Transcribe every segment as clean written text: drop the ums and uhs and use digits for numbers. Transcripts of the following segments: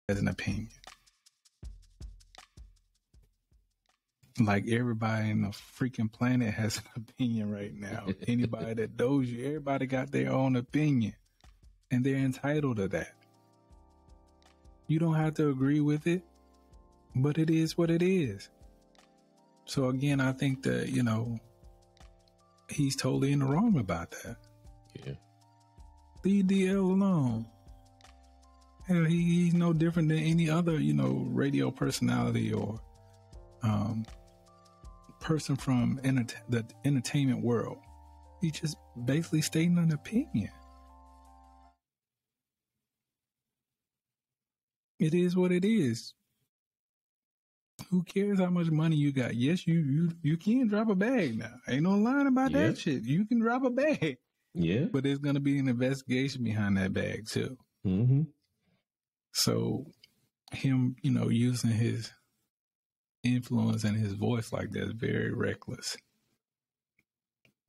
has an opinion. Like everybody in the freaking planet has an opinion right now. Anybody that knows you, everybody got their own opinion. And they're entitled to that. You don't have to agree with it, but it is what it is. So again, I think that, he's totally in the wrong about that. Yeah. Leave DL alone. Hell, he's no different than any other, radio personality or person from the entertainment world. He's just basically stating an opinion. It is what it is. Who cares how much money you got? Yes, you can drop a bag now. Ain't no lying about that shit. You can drop a bag. Yeah. But there's going to be an investigation behind that bag too. Mm-hmm. So him, using his influence and his voice like that is very reckless.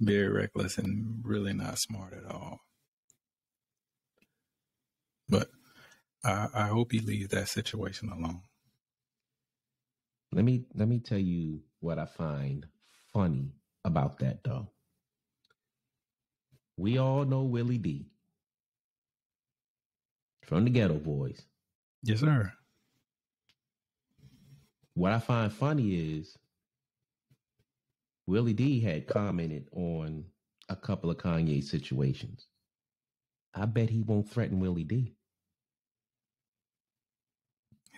Very reckless and really not smart at all. But I hope he leaves that situation alone. Let me tell you what I find funny about that, though. We all know Willie D from the Ghetto Boys. Yes, sir. What I find funny is Willie D had commented on a couple of Kanye situations. I bet he won't threaten Willie D.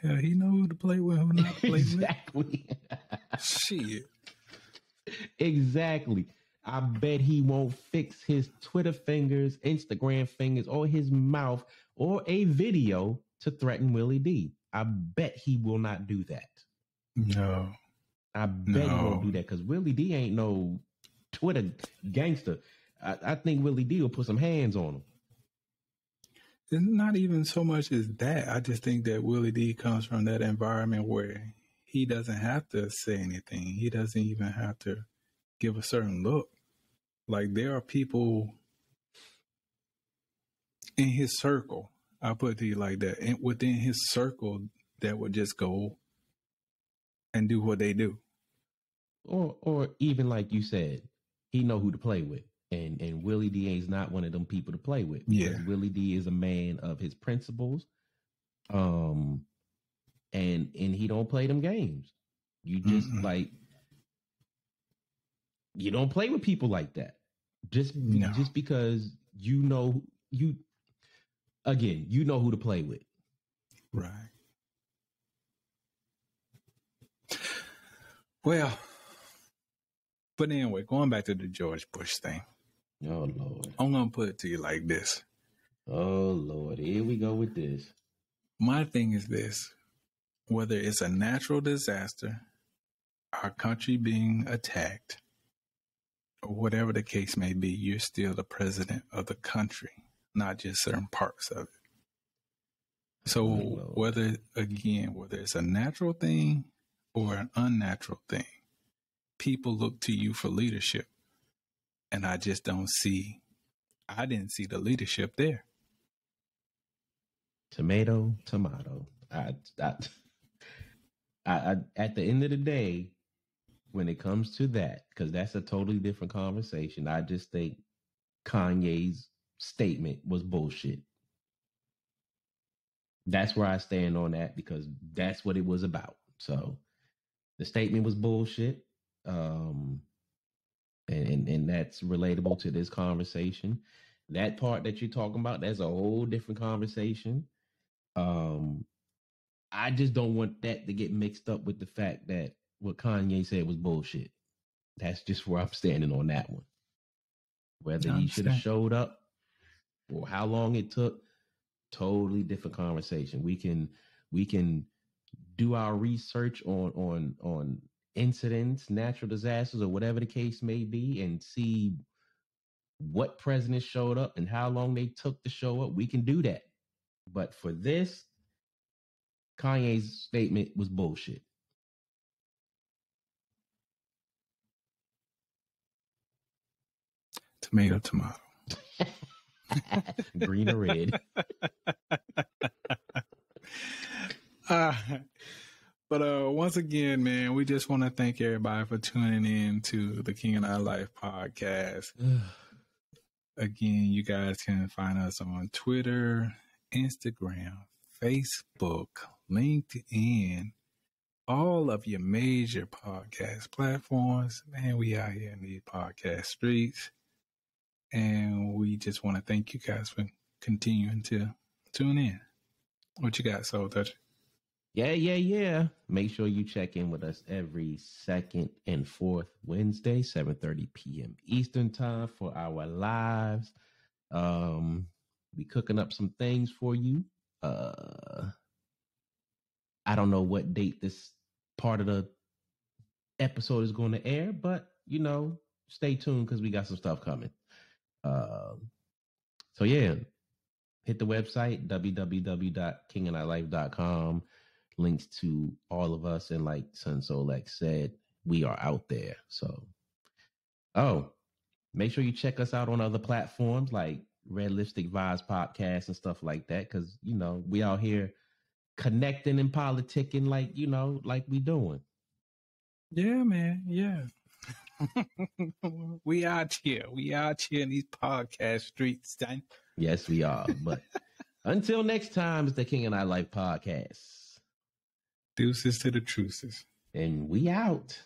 Yeah, he know who to play with, who not to play exactly. with. Shit. Exactly. I bet he won't fix his Twitter fingers, Instagram fingers, or his mouth, or a video to threaten Willie D. I bet he will not do that. No. I bet he won't do that because Willie D ain't no Twitter gangster. I think Willie D will put some hands on him. It's not even so much as that. I just think that Willie D comes from that environment where he doesn't have to say anything. He doesn't even have to give a certain look. Like there are people in his circle, I'll put it to you like that, and within his circle that would just go and do what they do. Or even like you said, he know who to play with. And Willie D is not one of them people to play with. Because Willie D is a man of his principles. And he don't play them games. You just you don't play with people like that. Just because you know who to play with. Right. Well, but anyway, going back to the George Bush thing. Oh, Lord. I'm going to put it to you like this. Oh, Lord. Here we go with this. My thing is this. Whether it's a natural disaster, our country being attacked, or whatever the case may be, you're still the president of the country, not just certain parts of it. So whether it's a natural thing or an unnatural thing, people look to you for leadership. And I just I didn't see the leadership there. Tomato. I at the end of the day, when it comes to that, because that's a totally different conversation, I just think Kanye's statement was bullshit. That's where I stand on that because that's what it was about. So the statement was bullshit. And that's relatable to this conversation. That part that you're talking about, that's a whole different conversation. I just don't want that to get mixed up with the fact that what Kanye said was bullshit. That's just where I'm standing on that one. Whether he should have showed up or how long it took, totally different conversation. We can do our research on incidents, natural disasters, or whatever the case may be, and see what presidents showed up and how long they took to show up. We can do that. But for this, Kanye's statement was bullshit. Tomato. Green or red. But once again, man, we just want to thank everybody for tuning in to the King and I Life podcast. Again, you guys can find us on Twitter, Instagram, Facebook, LinkedIn, all of your major podcast platforms. Man, we out here in these podcast streets. And we just want to thank you guys for continuing to tune in. What you got, Soul Toucher? Yeah. Make sure you check in with us every second and fourth Wednesday, 7:30 p.m. Eastern time for our lives. We cooking up some things for you. I don't know what date this part of the episode is going to air, but stay tuned because we got some stuff coming. So yeah, hit the website www.kinganilife.com. Links to all of us, and like Sun Soul X said, we are out there. So, make sure you check us out on other platforms like Red Lipstick Vibes Podcast and stuff like that, because we out here connecting and politicking like we doing. Yeah, man. Yeah. We out here in these podcast streets, Dan. Yes, we are. But until next time, it's the King and I Life podcast. Deuces to the truces. And we out.